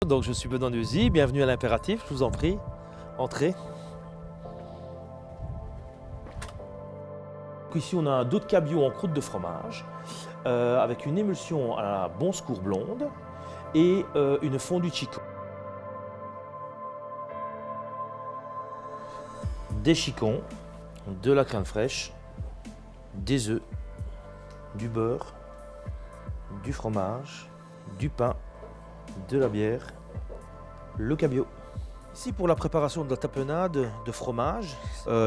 Donc je suis Benoît Neuzy, bienvenue à l'Impératif, je vous en prie, entrez. Ici on a un dos de cabillaud en croûte de fromage avec une émulsion à la bon secours blonde et une fondue chicon. Des chicons, de la crème fraîche, des œufs, du beurre, du fromage, du pain, de la bière, le cabillaud. Ici pour la préparation de la tapenade de fromage,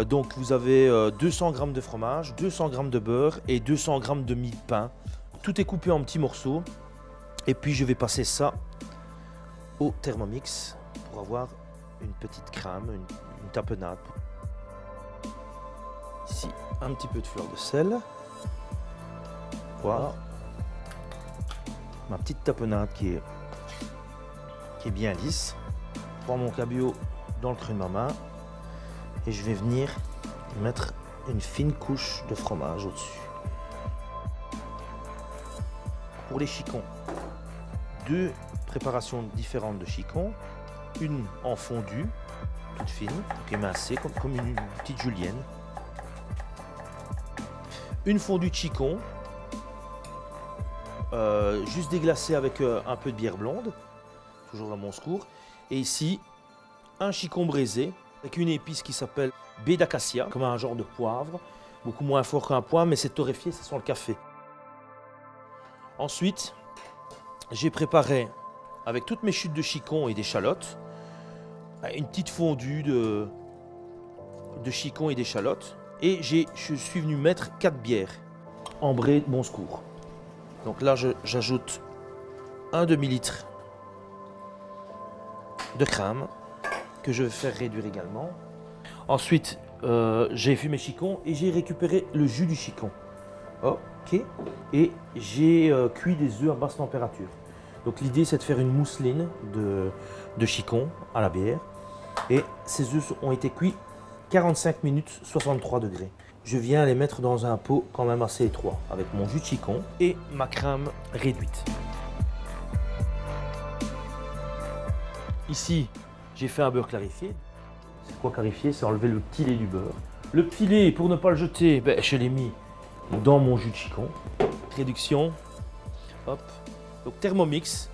donc vous avez 200 g de fromage, 200 g de beurre et 200 g de mie de pain. Tout est coupé en petits morceaux et puis je vais passer ça au Thermomix pour avoir une petite crème, une tapenade. Ici un petit peu de fleur de sel. Voilà. Ma petite tapenade qui est bien lisse. Je prends mon cabillaud dans le creux de ma main et je vais venir mettre une fine couche de fromage au-dessus. Pour les chicons, deux préparations différentes de chicons. Une en fondue, toute fine, donc émincée, comme une petite julienne. Une fondue de chicon, juste déglacée avec un peu de bière blonde, toujours dans mon secours. Et ici, un chicon braisé avec une épice qui s'appelle baie d'acacia, comme un genre de poivre, beaucoup moins fort qu'un poivre, mais c'est torréfié, ça sent le café. Ensuite, j'ai préparé, avec toutes mes chutes de chicon et d'échalotes, une petite fondue de chicon et d'échalotes. Et je suis venu mettre 4 bières ambrées de bon secours. Donc là, j'ajoute un demi-litre de crème que je vais faire réduire également. Ensuite, j'ai fait mes chicons et j'ai récupéré le jus du chicon. Ok. Et j'ai cuit des œufs à basse température. Donc l'idée, c'est de faire une mousseline de chicon à la bière. Et ces œufs ont été cuits 45 minutes, 63 degrés. Je viens les mettre dans un pot quand même assez étroit avec mon jus de chicon et ma crème réduite. Ici, j'ai fait un beurre clarifié. C'est quoi clarifier? C'est enlever le petit lait du beurre. Le petit lait, pour ne pas le jeter, je l'ai mis dans mon jus de chicon. Réduction. Hop. Donc Thermomix.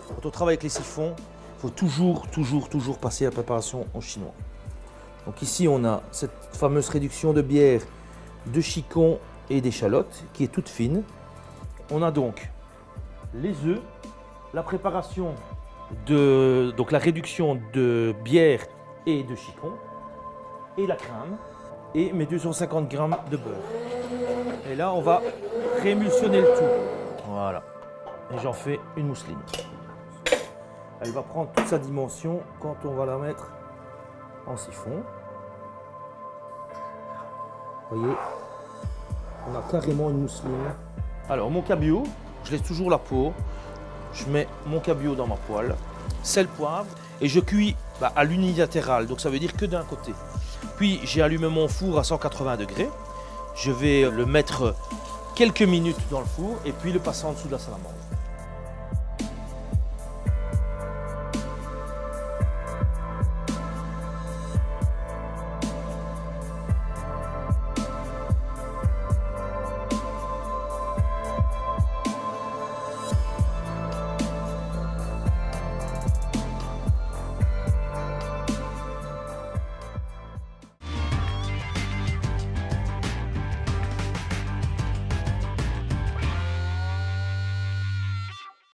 Quand on travaille avec les siphons, il faut toujours passer la préparation au chinois. Donc ici, on a cette fameuse réduction de bière, de chicon et d'échalotes qui est toute fine. On a donc les œufs, la préparation donc la réduction de bière et de chicon, et la crème, et mes 250 g de beurre. Et là, on va réémulsionner le tout. Voilà. Et j'en fais une mousseline. Elle va prendre toute sa dimension quand on va la mettre en siphon. Vous voyez, on a carrément une mousseline. Alors mon cabillaud, je laisse toujours la peau. Je mets mon cabillaud dans ma poêle, sel, poivre, et je cuis à l'unilatéral, donc ça veut dire que d'un côté. Puis j'ai allumé mon four à 180 degrés. Je vais le mettre quelques minutes dans le four et puis le passer en dessous de la salamandre.